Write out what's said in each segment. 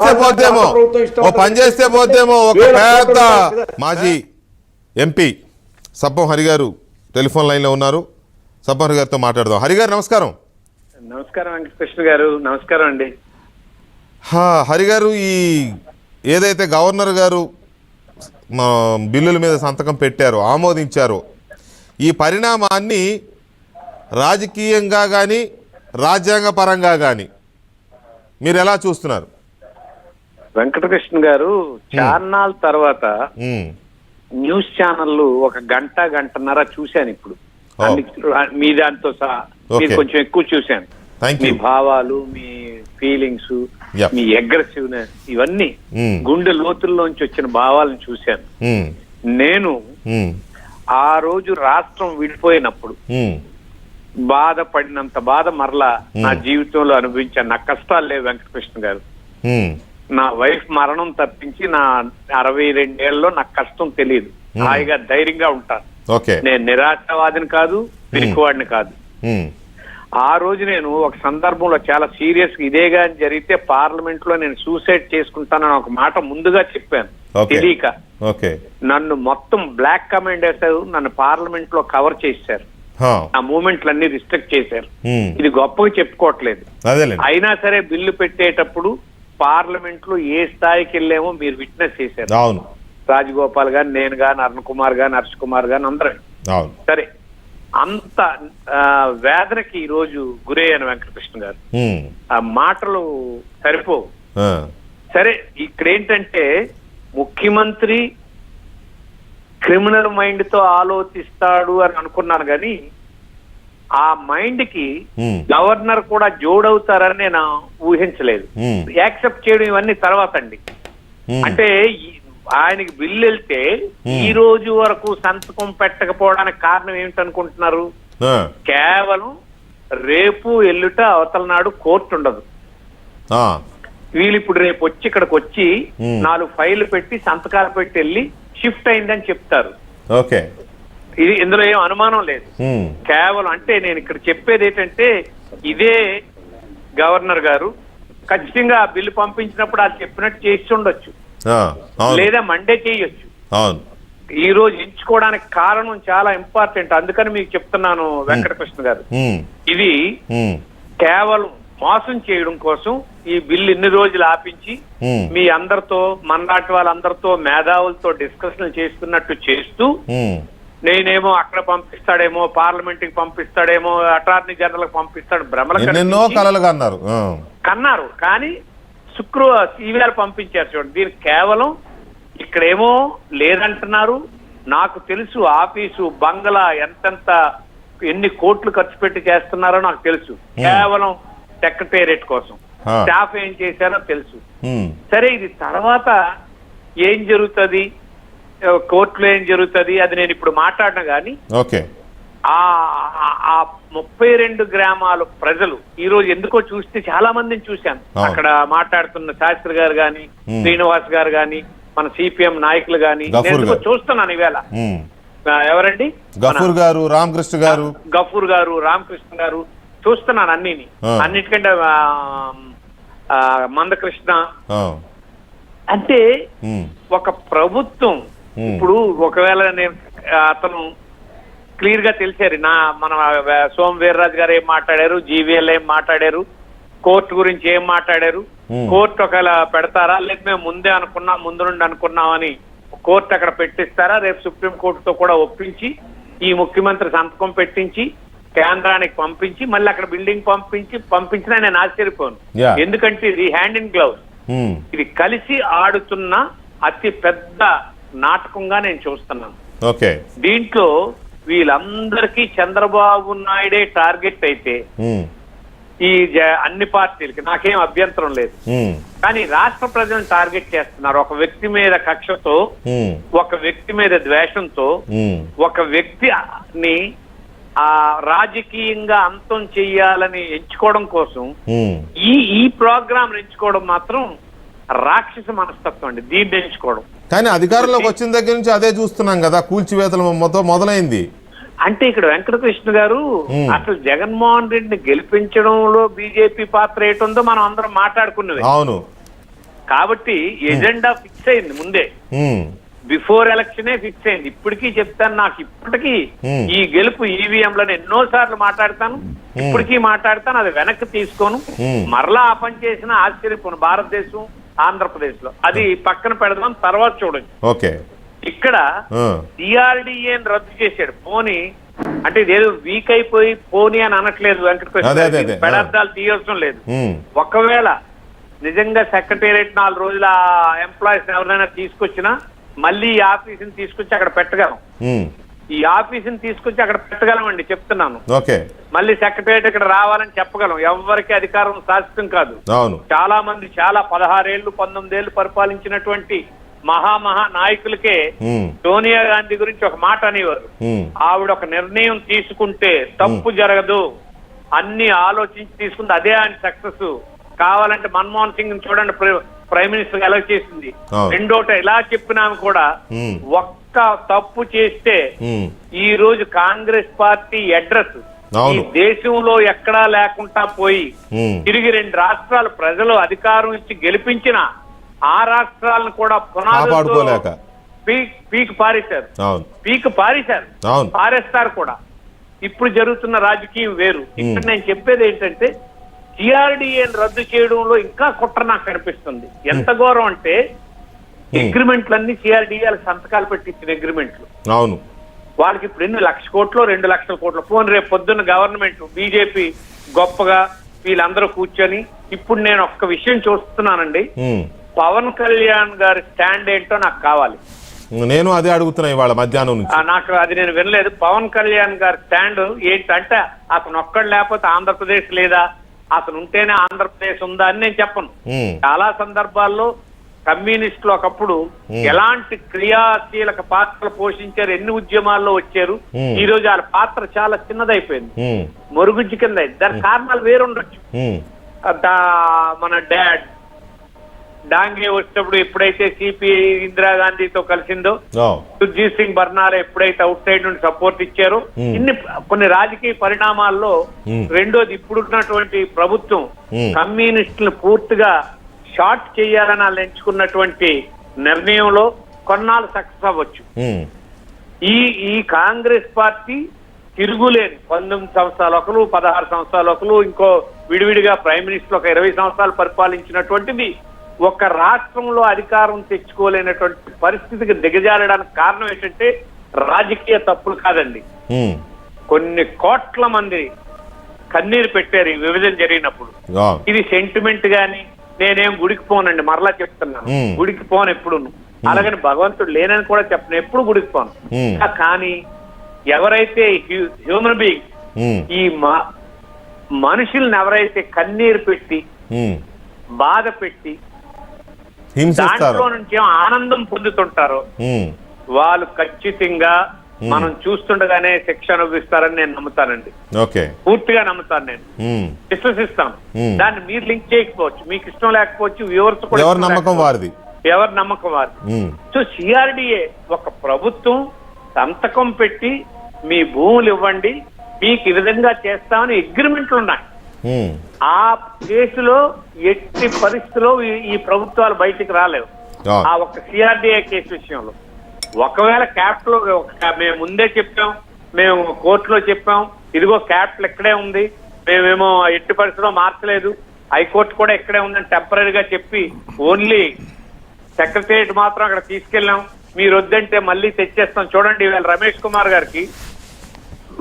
పోతేమో ఓ పని చేస్తే పోతేమో ఒక పెద్ద మాజీ ఎంపీ సబ్బం హరి గారు టెలిఫోన్ లైన్లో ఉన్నారు. సబ్బం హరి గారితో మాట్లాడదాం. హరి గారు నమస్కారం. నమస్కారం వెంకటకృష్ణ గారు. నమస్కారం అండి. హరి గారు, ఈ ఏదైతే గవర్నర్ గారు బిల్లుల మీద సంతకం పెట్టారో, ఆమోదించారో, ఈ పరిణామాన్ని రాజకీయంగా కానీ రాజ్యాంగ పరంగా కానీ మీరు ఎలా చూస్తున్నారు? వెంకటకృష్ణ గారు, చాన్నాళ్ళ తర్వాత న్యూస్ ఛానళ్ళు ఒక గంటన్నర చూశాను. ఇప్పుడు మీ దాంతో సహా మీరు కొంచెం ఎక్కువ చూశాను. మీ భావాలు, మీ ఫీలింగ్స్, మీ అగ్రెసివ్నెస్, ఇవన్నీ గుండె లోతుల్లోంచి వచ్చిన భావాలను చూశాను. నేను ఆ రోజు రాష్ట్రం విడిపోయినప్పుడు బాధపడినంత బాధ మరలా నా జీవితంలో అనుభవించాను. నా కష్టాలు లేవు వెంకటకృష్ణ గారు. నా వైఫ్ మరణం తప్పించి నా 62 ఏళ్ళలో నాకు కష్టం తెలియదు. హాయిగా ధైర్యంగా ఉంటాను. నేను నిరాశవాదిని కాదు, పిరికివాడిని కాదు. ఆ రోజు నేను ఒక సందర్భంలో చాలా సీరియస్ గా ఇదేగా జరిగితే పార్లమెంట్ లో నేను సూసైడ్ చేసుకుంటానని ఒక మాట ముందుగా చెప్పాను. తెలియక నన్ను మొత్తం బ్లాక్ కమెంట్ వేశారు. నన్ను పార్లమెంట్ లో కవర్ చేశారు. ఆ మూమెంట్లన్నీ రిస్ట్రిక్ట్ చేశారు. ఇది గొప్పగా చెప్పుకోవట్లేదు. అయినా సరే బిల్లు పెట్టేటప్పుడు పార్లమెంట్ లో ఏ స్థాయికి వెళ్ళామో మీరు విట్నెస్ చేశారు. రాజగోపాల్ గారు, నేను గాని, అరుణ్ కుమార్ గాని, హర్ష్ కుమార్ గాని, అందరూ. సరే, అంత వేదనకి ఈ రోజు గురయ్యాను వెంకటకృష్ణ గారు. ఆ మాటలు సరిపోవు. సరే, ఇక్కడ ఏంటంటే ముఖ్యమంత్రి క్రిమినల్ మైండ్ తో ఆలోచిస్తాడు అని అనుకున్నాను, కానీ ఆ మైండ్ కి గవర్నర్ కూడా జోడవుతారని నేను ఊహించలేదు. యాక్సెప్ట్ చేయడం ఇవన్నీ తర్వాత అండి. అంటే ఆయనకి బిల్లు వెళ్తే ఈ రోజు వరకు సంతకం పెట్టకపోవడానికి కారణం ఏమిటనుకుంటున్నారు? కేవలం రేపు ఎల్లుట అవతల నాడు కోర్టు ఉండదు. వీళ్ళు ఇప్పుడు రేపు వచ్చి ఇక్కడికి వచ్చి 4 ఫైళ్లు పెట్టి సంతకాలు పెట్టి వెళ్ళి షిఫ్ట్ అయిందని చెప్తారు. ఇది ఇందులో ఏం అనుమానం లేదు. కేవలం అంటే నేను ఇక్కడ చెప్పేది ఏంటంటే, ఇదే గవర్నర్ గారు ఖచ్చితంగా ఆ బిల్లు పంపించినప్పుడు అది చెప్పినట్టు చేసి ఉండొచ్చు, లేదా మండే చేయొచ్చు. ఈ రోజు ఎంచుకోవడానికి కారణం చాలా ఇంపార్టెంట్. అందుకని మీకు చెప్తున్నాను వెంకటకృష్ణ గారు, ఇది కేవలం మోసం చేయడం కోసం ఈ బిల్లు ఇన్ని రోజులు ఆపించి మీ అందరితో, మనలాంటి వాళ్ళందరితో, మేధావులతో డిస్కషన్ చేసుకున్నట్టు చేస్తూ, నేనేమో అక్కడ పంపిస్తాడేమో, పార్లమెంట్ కి పంపిస్తాడేమో, అటార్నీ జనరల్ కి పంపిస్తాడు, భ్రమలు కన్నారు. కానీ ఈవేళ పంపించారు. చూడండి, దీనికి కేవలం ఇక్కడేమో లేదంటున్నారు. నాకు తెలుసు ఆఫీసు, బంగ్లా ఎంతెంత ఎన్ని కోట్లు ఖర్చు పెట్టి చేస్తున్నారో నాకు తెలుసు. కేవలం సెక్రటేరియట్ కోసం స్టాఫ్ ఏం చేశారో తెలుసు. సరే, ఇది తర్వాత ఏం జరుగుతుంది, కోర్టులో ఏం జరుగుతుంది, అది నేను ఇప్పుడు మాట్లాడినా గానీ ఆ 32 గ్రామాల ప్రజలు ఈ రోజు ఎందుకో చూస్తే చాలా మందిని చూశాను. అక్కడ మాట్లాడుతున్న శాస్త్రి గారు గాని, శ్రీనివాస్ గారు గాని, మన సిపిఎం నాయకులు గాని ఎందుకో చూస్తున్నాను ఈవేళ. ఎవరండి? గఫూర్ గారు, రామకృష్ణ గారు చూస్తున్నాను. అన్నిటికంటే మందకృష్ణ. అంటే ఒక ప్రభుత్వం ఇప్పుడు ఒకవేళ అతను క్లియర్ గా తెలిసారు. మన సోమ వీర్రాజు గారు ఏం మాట్లాడారు, జీవీఎల్ ఏం మాట్లాడారు, కోర్టు గురించి ఏం మాట్లాడారు, కోర్టు ఒకవేళ పెడతారా, లేదు మేము ముందు నుండి అనుకున్నామని కోర్టు అక్కడ పెట్టిస్తారా, రేపు సుప్రీం కోర్టుతో కూడా ఒప్పించి ఈ ముఖ్యమంత్రి సంతకం పెట్టించి కేంద్రానికి పంపించి మళ్ళీ అక్కడ బిల్డింగ్ పంపించినా నేను ఆశ్చర్యపోను. ఎందుకంటే ఇది హ్యాండ్ ఇన్ గ్లౌస్. ఇది కలిసి ఆడుతున్న అతి పెద్ద నాటకంగా నేను చూస్తున్నాను. దీంట్లో వీళ్ళందరికీ చంద్రబాబు నాయుడే టార్గెట్ అయితే ఈ అన్ని పార్టీలకి నాకేం అభ్యంతరం లేదు. కానీ రాష్ట్ర ప్రజలను టార్గెట్ చేస్తున్నారు. ఒక వ్యక్తి మీద కక్షతో, ఒక వ్యక్తి మీద ద్వేషంతో, ఒక వ్యక్తిని రాజకీయంగా అంతం చెయ్యాలని ఎంచుకోవడం కోసం ఈ ప్రోగ్రాం ఎంచుకోవడం మాత్రం రాక్షస మనస్తత్వం అండి. దీన్ని ఎంచుకోవడం. కానీ అధికారంలోకి వచ్చిన దగ్గర నుంచి అదే చూస్తున్నాం కదా, కూల్చివేతల మొదలైంది. అంటే ఇక్కడ వెంకటకృష్ణ గారు, అసలు జగన్మోహన్ రెడ్డిని గెలిపించడంలో బీజేపీ పాత్ర ఏంటుందో మనం అందరం మాట్లాడుకున్నది. అవును. కాబట్టి ఎజెండా ఫిక్స్ అయింది ముందే, బిఫోర్ ఎలక్షనే ఫిక్స్ అయింది. ఇప్పటికీ చెప్తాను, నాకు ఇప్పటికీ ఈ గెలుపు ఈవీఎంలను ఎన్నోసార్లు మాట్లాడతాను, ఇప్పటికీ మాట్లాడతాను, అది వెనక్కి తీసుకోను. మరలా ఆ పని చేసిన ఆశ్చర్యపోను. భారతదేశం, ఆంధ్రప్రదేశ్ లో అది పక్కన పెడదాం, తర్వాత చూడండి. ఓకే, ఇక్కడ సిఆర్డిఏని రద్దు చేశాడు. పోనీ అంటే ఇదేదో వీక్ అయిపోయి పోనీ అని అనట్లేదు వెంకటకృష్ణ, పెడార్థాలు తీయవసరం లేదు. ఒకవేళ నిజంగా సెక్రటేరియట్ 4 రోజుల ఎంప్లాయీస్ ఎవరైనా తీసుకొచ్చినా మళ్ళీ ఈ ఆఫీసుని తీసుకొచ్చి అక్కడ పెట్టగలం. ఈ ఆఫీసుని తీసుకొచ్చి అక్కడ పెట్టగలమండి, చెప్తున్నాను. మళ్ళీ సెక్రటేరియట్ ఇక్కడ రావాలని చెప్పగలం. ఎవరికి అధికారం శాశ్వతం కాదు. చాలా మంది చాలా 16 ఏళ్ళు 19 ఏళ్ళు పరిపాలించినటువంటి మహా నాయకులకే సోనియా గాంధీ గురించి ఒక మాట అనేవారు, ఆవిడ ఒక నిర్ణయం తీసుకుంటే తప్పు జరగదు, అన్ని ఆలోచించి తీసుకుంది, అదే ఆయన సక్సెస్. కావాలంటే మన్మోహన్ సింగ్ చూడండి, ప్రైమ్ మినిస్టర్ ఎలా చేసింది. రెండోట ఇలా చెప్పినా కూడా ఒక్క తప్పు చేస్తే ఈ రోజు కాంగ్రెస్ పార్టీ అడ్రస్ ఈ దేశంలో ఎక్కడా లేకుండా పోయి తిరిగి 2 రాష్ట్రాలు ప్రజలు అధికారం ఇచ్చి గెలిపించిన ఆ రాష్ట్రాలను కూడా పీక్ పారేశారు, పారేస్తారు కూడా. ఇప్పుడు జరుగుతున్న రాజకీయం వేరు. ఇక్కడ నేను చెప్పేది ఏంటంటే సిఆర్డిఏని రద్దు చేయడంలో ఇంకా కుట్ర నాకు కనిపిస్తుంది. ఎంత ఘోరం అంటే అగ్రిమెంట్లన్నీ సిఆర్డిఏ సంతకాలు పెట్టించిన అగ్రిమెంట్లు. అవును, వాళ్ళకి ఇప్పుడు 1,00,000 కోట్లు 2,00,000 కోట్లు. పోనీ రేపు పొద్దున్న గవర్నమెంట్ బీజేపీ గొప్పగా వీళ్ళందరూ కూర్చొని, ఇప్పుడు నేను ఒక్క విషయం చూస్తున్నానండి, పవన్ కళ్యాణ్ గారి స్టాండ్ ఏంటో నాకు కావాలి. నేను అదే అడుగుతున్నా ఇవాళ మధ్యాహ్నం నుంచి. నాకు అది నేను వినలేదు. పవన్ కళ్యాణ్ గారి స్టాండ్ ఏంటంటే అతను ఒక్కడు లేకపోతే ఆంధ్రప్రదేశ్ లేదా, అతను ఉంటేనే ఆంధ్రప్రదేశ్ ఉందా అని నేను చెప్పను. చాలా సందర్భాల్లో కమ్యూనిస్టులు ఒకప్పుడు ఎలాంటి క్రియాశీలక పాత్రలు పోషించారు, ఎన్ని ఉద్యమాల్లో వచ్చారు. ఈ రోజు వాళ్ళ పాత్ర చాలా చిన్నదైపోయింది, మరుగుజ్జు కింద అయింది. దానికి కారణాలు వేరుండొచ్చు. మన డాంగే వచ్చినప్పుడు ఎప్పుడైతే సిపిఐ ఇందిరాగాంధీతో కలిసిందో, సుర్జీత్ సింగ్ బర్నాలా ఎప్పుడైతే అవుట్ సైడ్ నుండి సపోర్ట్ ఇచ్చారో, కొన్ని రాజకీయ పరిణామాల్లో రెండోది ఇప్పుడున్నటువంటి ప్రభుత్వం కమ్యూనిస్టులు పూర్తిగా షార్ట్ చేయాలని వాళ్ళు ఎంచుకున్నటువంటి నిర్ణయంలో కొన్నాళ్ళు సక్సెస్ అవ్వచ్చు. ఈ కాంగ్రెస్ పార్టీ తిరుగులేని 19 సంవత్సరాలు ఒకరు, 16 సంవత్సరాలు ఒకరు, ఇంకో విడివిడిగా ప్రైమ్ మినిస్టర్ ఒక 20 సంవత్సరాలు పరిపాలించినటువంటిది ఒక రాష్ట్రంలో అధికారం తెచ్చుకోలేనటువంటి పరిస్థితికి దిగజారడానికి కారణం ఏంటంటే రాజకీయ తప్పులు కాదండి. కొన్ని కోట్ల మంది కన్నీరు పెట్టారు ఈ విభజన జరిగినప్పుడు. ఇది సెంటిమెంట్ గాని, నేనేం గుడికి పోనండి, మరలా చెప్తున్నాను, గుడికి పోను ఎప్పుడు. అలాగని భగవంతుడు లేనని కూడా చెప్పను, ఎప్పుడు గుడికి పోను. కానీ ఎవరైతే హ్యూమన్ బీయింగ్స్, ఈ మనుషుల్ని ఎవరైతే కన్నీరు పెట్టి బాధ పెట్టి దాంట్లో నుంచి ఆనందం పొందుతుంటారో వాళ్ళు ఖచ్చితంగా మనం చూస్తుండగానే శిక్ష అనుభవిస్తారని నేను నమ్ముతానండి. పూర్తిగా నమ్ముతాను, నేను విశ్వసిస్తాను. దాన్ని మీరు లింక్ చేయకపోవచ్చు, మీకు ఇష్టం లేకపోవచ్చు, వ్యూవర్స్ కూడా ఎవరి నమ్మకం వారిది. సో సిఆర్డిఏ ఒక ప్రభుత్వం సంతకం పెట్టి మీ భూములు ఇవ్వండి, మీకు ఈ విధంగా చేస్తామని అగ్రిమెంట్లు ఉన్నాయి. ఆ కేసులో ఎట్టి పరిస్థితుల్లో ఈ ప్రభుత్వాలు బయటికి రాలేవు. ఆ ఒక్క సిఆర్డిఏ కేసు విషయంలో ఒకవేళ క్యాపిటల్, మేము ముందే చెప్పాం, మేము కోర్టులో చెప్పాం, ఇదిగో క్యాపిటల్ ఇక్కడే ఉంది, మేమేమో ఎట్టి పరిస్థితుల్లో మార్చలేదు, హైకోర్టు కూడా ఇక్కడే ఉందని టెంపరీగా చెప్పి ఓన్లీ సెక్రటేరియట్ మాత్రం అక్కడ తీసుకెళ్ళాం, మీరు వద్దంటే మళ్ళీ తెచ్చేస్తాం. చూడండి, ఇవాళ రమేష్ కుమార్ గారికి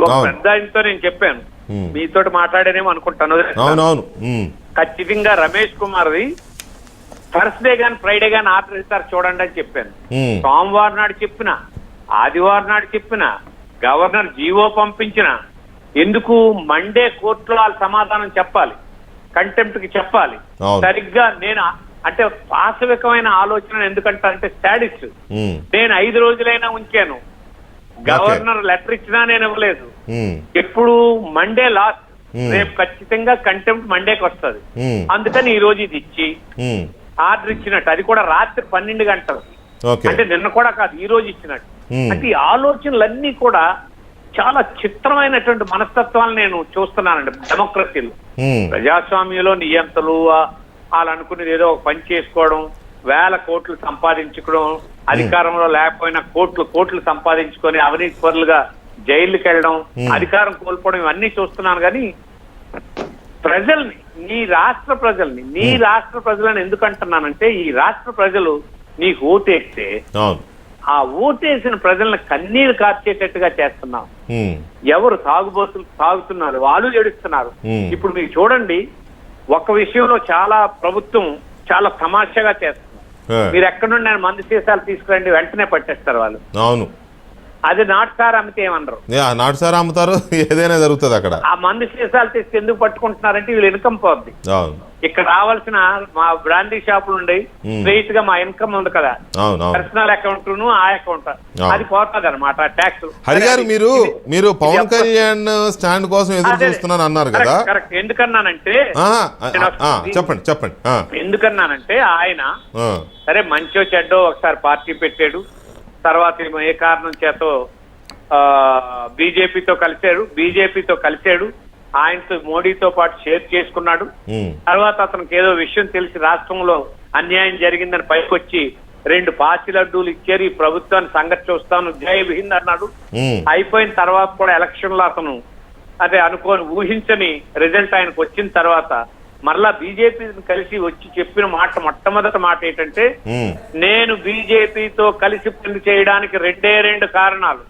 ఒక పెద్ద ఆయనతో నేను చెప్పాను, మీతో మాట్లాడేనేమో అనుకుంటాను, ఖచ్చితంగా రమేష్ కుమార్ది థర్స్డే గాని ఫ్రైడే గాని ఆర్డర్ ఇస్తారు చూడండి అని చెప్పాను. సోమవారం నాడు చెప్పిన, ఆదివారం నాడు చెప్పిన, గవర్నర్ జీవో పంపించిన, ఎందుకు మండే కోర్టులో వాళ్ళు సమాధానం చెప్పాలి, కంటెంప్ట్ కి చెప్పాలి. సరిగ్గా నేను అంటే పాశవికమైన ఆలోచన ఎందుకంటే అంటే స్టాటిస్ట్, నేను 5 రోజులైనా ఉంచాను, గవర్నర్ లెటర్ ఇచ్చినా నేను ఇవ్వలేదు. ఎప్పుడు మండే లాస్ట్, రేపు ఖచ్చితంగా కంటెంప్ట్ మండేకి వస్తుంది. అందుకని ఈ రోజు ఇది ఇచ్చి ఆర్డర్ ఇచ్చినట్టు, అది కూడా రాత్రి 12 గంటలు, అంటే నిన్న కూడా కాదు, ఈ రోజు ఇచ్చినట్టు. అంటే ఈ ఆలోచనలన్నీ కూడా చాలా చిత్రమైనటువంటి మనస్తత్వాలు నేను చూస్తున్నానండి డెమోక్రసీలో. ప్రజాస్వామ్యంలో నియంతలు వాళ్ళు అనుకునేది ఏదో ఒక పని చేసుకోవడం, వేల కోట్లు సంపాదించుకోవడం, అధికారంలో లేకపోయినా కోట్లు సంపాదించుకొని అవినీతి పరులుగా జైలుకి వెళ్ళడం, అధికారం కోల్పోవడం ఇవన్నీ చూస్తున్నాను. కానీ ప్రజల్ని, నీ రాష్ట్ర ప్రజలని ఎందుకు అంటున్నానంటే, ఈ రాష్ట్ర ప్రజలు నీకు ఓటేస్తే ఆ ఓటేసిన ప్రజలను కన్నీరు కార్చేటట్టుగా చేస్తున్నాం. ఎవరు తాగుతున్నారు, వాళ్ళు ఏడుస్తున్నారు. ఇప్పుడు మీరు చూడండి, ఒక విషయంలో ప్రభుత్వం చాలా తమాషాగా చేస్తున్నారు. మీరు ఎక్కడి నుండి ఆయన మందు సీసాలు తీసుకురండి, వెంటనే పట్టేస్తారు వాళ్ళు. అవును, అది నాటుసారా అమ్మితే ఏమనరు, నాటుసారా అమ్ముతారు, ఏదైనా జరుగుతుంది అక్కడ. ఆ మందు సీసాలు తీసి ఎందుకు పట్టుకుంటున్నారంటే వీళ్ళు ఇన్కమ్ పోద్ది. ఇక్కడ రావాల్సిన మా బ్రాండీ షాపులు ఉండి స్ట్రైట్ గా మా ఇన్కమ్ ఉంది కదా, పర్సనల్ అకౌంట్ ఆ అకౌంట్, అది పోతుంది అనమాట ట్యాక్స్. హరిగారు, మీరు పవన్ కళ్యాణ్ స్టాండ్ కోసం ఎదురు చూస్తున్నాను అన్నారు కదా. కరెక్ట్. ఎందుకన్నానంటే చెప్పండి. ఎందుకన్నానంటే ఆయన సరే మంచో చెడ్డో ఒకసారి పార్టీ పెట్టాడు, తర్వాత ఏ కారణం చేతో బీజేపీతో కలిశాడు, ఆయనతో మోడీతో పాటు షేర్ చేసుకున్నాడు. తర్వాత అతనికి ఏదో విషయం తెలిసి రాష్ట్రంలో అన్యాయం జరిగిందని పైకొచ్చి 2 పాచి లడ్డూలు ఇచ్చారు, ఈ ప్రభుత్వాన్ని సంగతి చూస్తాను, జై హింద్ అన్నాడు. అయిపోయిన తర్వాత కూడా ఎలక్షన్ లో అతను ఊహించని రిజల్ట్ ఆయనకు వచ్చిన తర్వాత మరలా బీజేపీని కలిసి వచ్చి చెప్పిన మొట్టమొదటి మాట ఏంటంటే, నేను బీజేపీతో కలిసి పని చేయడానికి 2 కారణాలు.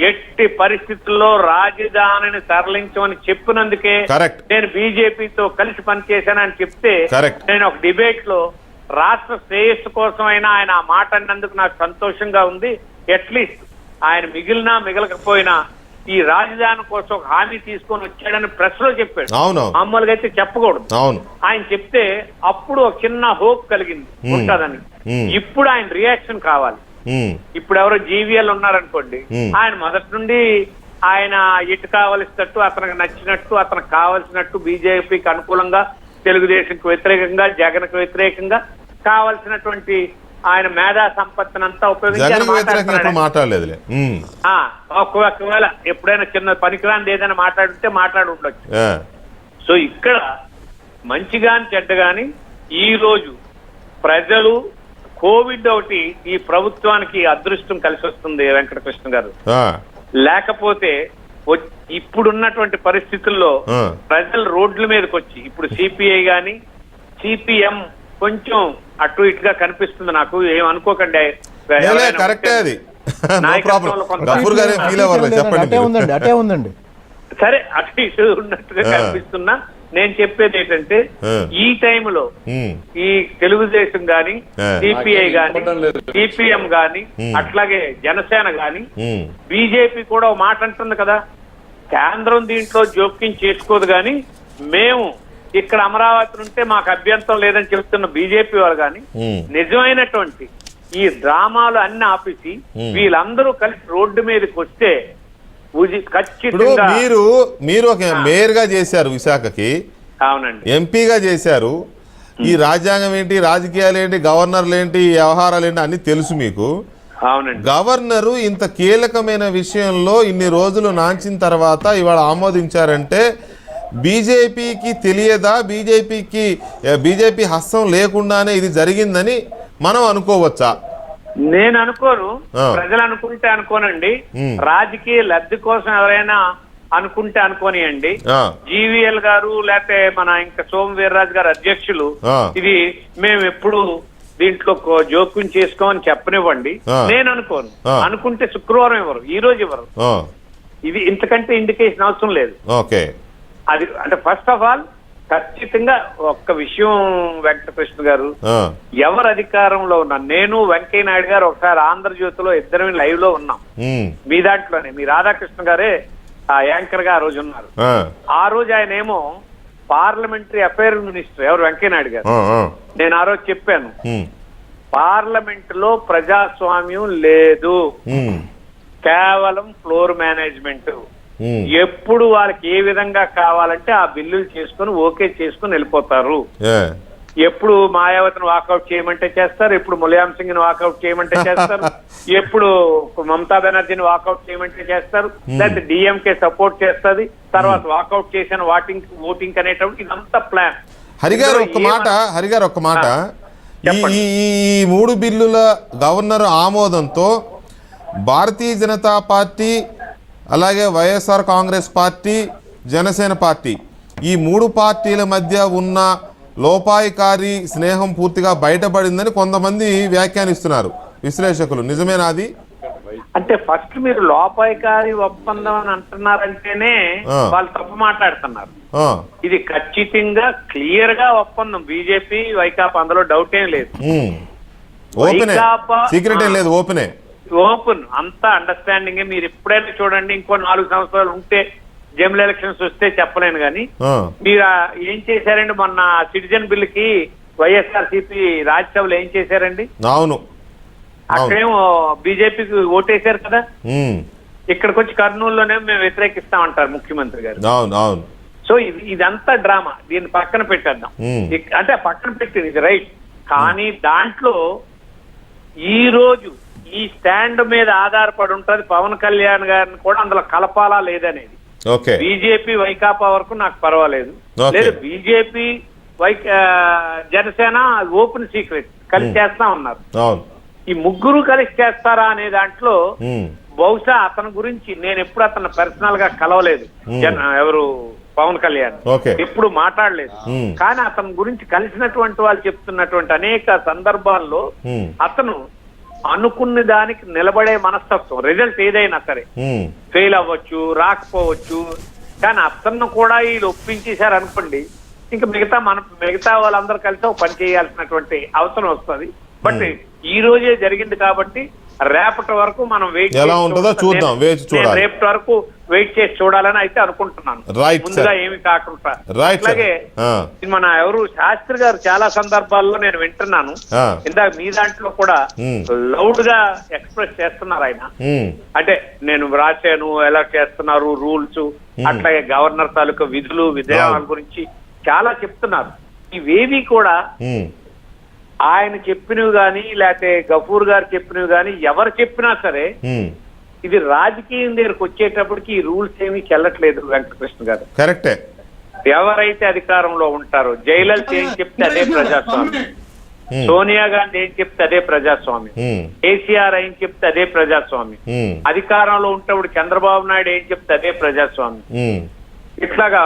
ఎట్టి పరిస్థితుల్లో రాజధానిని తరలించమని చెప్పినందుకే నేను బీజేపీతో కలిసి పనిచేశానని చెప్తే, నేను ఒక డిబేట్ లో రాష్ట్ర శ్రేయస్సు కోసమైనా ఆయన ఆ మాట అన్నందుకు నాకు సంతోషంగా ఉంది. అట్లీస్ట్ ఆయన మిగలకపోయినా ఈ రాజధాని కోసం ఒక హామీ తీసుకొని వచ్చాడని ప్రెస్ లో చెప్పాడు. మామూలుగా అయితే చెప్పకూడదు. ఆయన చెప్తే అప్పుడు ఒక చిన్న హోప్ కలిగింది ఉంటదని. ఇప్పుడు ఆయన రియాక్షన్ కావాలి. ఇప్పుడు ఎవరో జీవీఎల్ ఉన్నారనుకోండి, ఆయన మొదటి నుండి ఆయన ఎటు కావలసినట్టు, అతనికి నచ్చినట్టు, అతనికి కావలసినట్టు బీజేపీకి అనుకూలంగా, తెలుగుదేశంకు వ్యతిరేకంగా, జగన్కు వ్యతిరేకంగా కావలసినటువంటి ఆయన మేధా సంపత్తినంతా ఉపయోగించాలి. మాట్లాడలేదు. ఒకవేళ ఎప్పుడైనా చిన్న పనికిరాంది ఏదైనా మాట్లాడి ఉండొచ్చు. సో ఇక్కడ మంచిగాని చెడ్డగాని ఈ రోజు ప్రజలు కోవిడ్ ఒకటి ఈ ప్రభుత్వానికి అదృష్టం కలిసి వస్తుంది వెంకటకృష్ణ గారు. లేకపోతే ఇప్పుడున్నటువంటి పరిస్థితుల్లో ప్రజలు రోడ్ల మీదకి వచ్చి, ఇప్పుడు సిపిఐ గాని సిపిఎం కొంచెం అటు ఇటుగా కనిపిస్తుంది నాకు, ఏమనుకోకండి. సరే, అటు ఇటు ఉన్నట్టుగా కనిపిస్తున్నా నేను చెప్పేది ఏంటంటే, ఈ టైంలో ఈ తెలుగుదేశం గాని, సిపిఐ గాని, సిపిఎం గాని, అట్లాగే జనసేన గాని, బీజేపీ కూడా ఒక మాట అంటుంది కదా, కేంద్రం దీంట్లో జోక్యం చేసుకోదు గాని మేము ఇక్కడ అమరావతి ఉంటే మాకు అభ్యంతరం లేదని చెప్తున్న బీజేపీ వారు గాని, నిజమైనటువంటి ఈ డ్రామాలు అన్ని ఆపేసి వీళ్ళందరూ కలిసి రోడ్డు మీదకి వస్తే ఖచ్చితంగా. మీరు ఒక మేయర్ గా చేశారు విశాఖకి, అవునండి, ఎంపీగా చేశారు. ఈ రాజ్యాంగం ఏంటి, రాజకీయాలు ఏంటి, గవర్నర్లు ఏంటి, వ్యవహారాలు ఏంటి అన్ని తెలుసు మీకు. అవునండి. గవర్నరు ఇంత కీలకమైన విషయంలో ఇన్ని రోజులు నాంచిన తర్వాత ఇవాళ ఆమోదించారంటే బీజేపీకి తెలియదా, బీజేపీ హస్తం లేకుండానే ఇది జరిగిందని మనం అనుకోవచ్చా? నేను అనుకోను, ప్రజలు అనుకుంటే అనుకోనండి. రాజకీయ లబ్ధి కోసం ఎవరైనా అనుకుంటే అనుకోనియండి. జీవీఎల్ గారు లేకపోతే మన ఇంకా సోము వీర్రాజు గారు అధ్యక్షులు ఇది మేము ఎప్పుడు దీంట్లో జోక్యం చేసుకోమని చెప్పనివ్వండి. నేను అనుకోను. అనుకుంటే శుక్రవారం ఇవ్వరు, ఈ రోజు ఇవ్వరు. ఇది ఇంతకంటే ఇండికేషన్ అవసరం లేదు. అది అంటే ఫస్ట్ ఆఫ్ ఆల్ ఖచ్చితంగా ఒక్క విషయం వెంకటకృష్ణ గారు, ఎవరు అధికారంలో ఉన్నా, నేను వెంకయ్య నాయుడు గారు ఒకసారి ఆంధ్రజ్యోతిలో ఇద్దరం లైవ్ లో ఉన్నాం. మీ దాంట్లోనే మీ రాధాకృష్ణ గారే యాంకర్ గా ఆ రోజు ఉన్నారు. ఆ రోజు ఆయన ఏమో పార్లమెంటరీ అఫైర్ మినిస్టర్ ఎవరు వెంకయ్య నాయుడు గారు. నేను ఆ రోజు చెప్పాను, పార్లమెంట్ లో ప్రజాస్వామ్యం లేదు, కేవలం ఫ్లోర్ మేనేజ్మెంట్. ఎప్పుడు వాళ్ళకి ఏ విధంగా కావాలంటే ఆ బిల్లులు చేసుకుని ఓకే చేసుకుని వెళ్ళిపోతారు. ఎప్పుడు మాయావతిని వాకౌట్ చేయమంటే చేస్తారు, ఎప్పుడు ములాయం సింగ్ ని వాకౌట్ చేయమంటే చేస్తారు, ఎప్పుడు మమతా బెనర్జీని వాకౌట్ చేయమంటే చేస్తారు, లేకపోతే డిఎంకే సపోర్ట్ చేస్తుంది, తర్వాత వాకౌట్ చేసిన ఓటింగ్ అనేటువంటి ఇదంతా ప్లాన్. హరిగారు ఒక్క మాట, చెప్పండి. ఈ 3 బిల్లుల గవర్నర్ ఆమోదంతో భారతీయ జనతా పార్టీ, అలాగే వైఎస్ఆర్ కాంగ్రెస్ పార్టీ, జనసేన పార్టీ, ఈ 3 పార్టీల మధ్య ఉన్న లోపాయికారి స్నేహం పూర్తిగా బయటపడిందని కొంతమంది వ్యాఖ్యానిస్తున్నారు విశ్లేషకులు. నిజమేనా అది? అంటే ఫస్ట్ మీరు లోపాయికారి ఒప్పందం అని అంటున్నారంటేనే వాళ్ళు తప్పు మాట్లాడుతున్నారు. ఇది ఖచ్చితంగా క్లియర్ గా ఒప్పందం. బీజేపీ వైకాపా, అందులో డౌట్ ఏం లేదు. సీక్రెట్ ఏం లేదు, ఓపెనే. ఓపెన్ అంతా అండర్స్టాండింగ్. మీరు ఎప్పుడైనా చూడండి, ఇంకో 4 సంవత్సరాలు ఉంటే జమిల్ ఎలక్షన్స్ వస్తే చెప్పలేను కానీ మీరు ఏం చేశారండి మొన్న సిటిజన్ బిల్ కి వైఎస్ఆర్సీపీ రాజ్యసభలో ఏం చేశారండి? అవును, అక్కడేమో బీజేపీకి ఓటేశారు కదా, ఇక్కడికి వచ్చి కర్నూలులోనే మేము వ్యతిరేకిస్తామంటారు ముఖ్యమంత్రి గారు. అవును. సో ఇదంతా డ్రామా, దీన్ని పక్కన పెట్టేద్దాం. అంటే పక్కన పెట్టింది ఇది రైట్, కానీ దాంట్లో ఈ రోజు ఈ స్టాండ్ మీద ఆధారపడి ఉంటది పవన్ కళ్యాణ్ గారిని కూడా అందులో కలపాలా లేదనేది. బీజేపీ వైకాపా వరకు నాకు పర్వాలేదు, లేదు బీజేపీ జనసేన ఓపెన్ సీక్రెట్ కలిసి చేస్తా ఉన్నారు. ఈ ముగ్గురు కలిసి చేస్తారా అనే దాంట్లో బహుశా అతని గురించి నేను ఎప్పుడు అతను పర్సనల్ గా కలవలేదు, ఎవరు పవన్ కళ్యాణ్ ఎప్పుడు మాట్లాడలేదు. కానీ అతని గురించి కలిసినటువంటి వాళ్ళు చెప్తున్నటువంటి అనేక సందర్భాల్లో అతను అనుకున్న దానికి నిలబడే మనస్తత్వం, రిజల్ట్ ఏదైనా సరే ఫెయిల్ అవ్వచ్చు, రాకపోవచ్చు, కానీ అతన్ని కూడా వీళ్ళు ఒప్పించేశారు అనుకోండి, ఇంకా మిగతా వాళ్ళందరూ కలిసి ఒక పని చేయాల్సినటువంటి అవసరం వస్తుంది. బట్ ఈ రోజే జరిగింది కాబట్టి రేపటి వరకు మనం వెయిట్ ఎలా ఉంటుందో చూద్దాం, రేపటి వరకు వెయిట్ చేసి చూడాలని అయితే అనుకుంటున్నాను, ముందుగా ఏమి కాకుండా. అలాగే మన ఎవరు శాస్త్రి గారు చాలా సందర్భాల్లో నేను వింటున్నాను, ఇందాక మీ దాంట్లో కూడా లౌడ్ గా ఎక్స్ప్రెస్ చేస్తున్నారు ఆయన. అంటే నేను రాశాను, ఎలా చేస్తున్నారు రూల్స్, అట్లాగే గవర్నర్ తాలూకా విధులు విధానాల గురించి చాలా చెప్తున్నారు. ఇవేవి కూడా ఆయన చెప్పినవి గాని లేకపోతే గఫూర్ గారు చెప్పినవి గాని ఎవరు చెప్పినా సరే ఇది రాజకీయం దగ్గరకు వచ్చేటప్పటికి ఈ రూల్స్ ఏమీ చెల్లట్లేదు వెంకటకృష్ణ గారు. కరెక్టే. ఎవరైతే అధికారంలో ఉంటారో, జయలలిత ఏం చెప్తే అదే ప్రజాస్వామ్యం, సోనియా గాంధీ ఏం చెప్తే అదే ప్రజాస్వామ్యం, కేసీఆర్ ఏం చెప్తే అదే ప్రజాస్వామ్యం, అధికారంలో ఉంటప్పుడు చంద్రబాబు నాయుడు ఏం చెప్తే అదే ప్రజాస్వామ్యం. ఇట్లాగా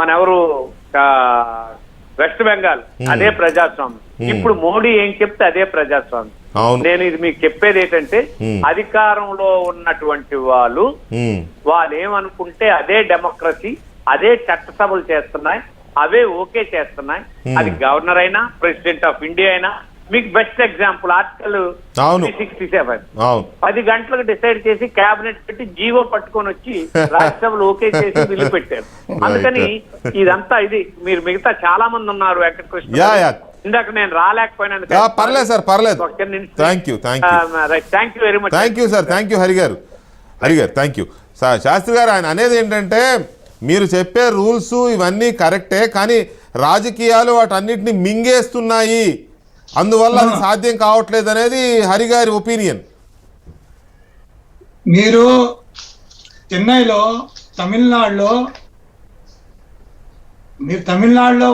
మన ఎవరు వెస్ట్ బెంగాల్ అదే ప్రజాస్వామ్యం, ఇప్పుడు మోడీ ఏం చెప్తే అదే ప్రజాస్వామ్యం. నేను ఇది మీకు చెప్పేది ఏంటంటే అధికారంలో ఉన్నటువంటి వాళ్ళు ఏమనుకుంటే అదే డెమోక్రసీ, అదే చట్టసభలు చేస్తున్నాయి, అవే ఓకే చేస్తున్నాయి. అది గవర్నర్ అయినా ప్రెసిడెంట్ ఆఫ్ ఇండియా అయినా. మీకు బెస్ట్ ఎగ్జాంపుల్ ఆర్టికల్ 67 10 గంటలకు డిసైడ్ చేసి కేబినెట్ పెట్టి జీవో పట్టుకొని వచ్చి రాజ్యసభలు ఓకే చేసి బిల్లు పెట్టారు. అందుకని ఇదంతా ఇది మీరు మిగతా చాలా మంది ఉన్నారు వెంకటకృష్ణ, ఇందాక నేను రాలేకపోయినందుకు thank you very much. Thank you sir, thank you Hari garu thank you. Sastry గారు ఆయన అనేది ఏంటంటే మీరు చెప్పే రూల్స్ ఇవన్నీ కరెక్టే, కానీ రాజకీయాలు వాటన్నిటిని మింగేస్తున్నాయి, అందువల్ల అది సాధ్యం కావట్లేదు అనేది హరి గారి ఒపీనియన్. మీరు చెన్నైలో తమిళనాడులో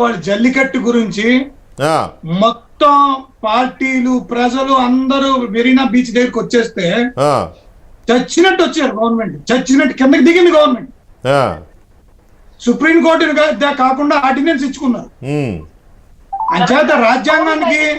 వాళ్ళ జల్లికట్టు గురించి మొత్తం పార్టీలు ప్రజలు అందరూ మెరీనా బీచ్ దగ్గరికి వచ్చేస్తే చచ్చినట్టు వచ్చారు. గవర్నమెంట్ చచ్చినట్టు కిందకి దిగింది గవర్నమెంట్. సుప్రీంకోర్టు కాకుండా ఆర్డినెన్స్ ఇచ్చుకున్నారు. అంచేత రాజ్యాంగానికి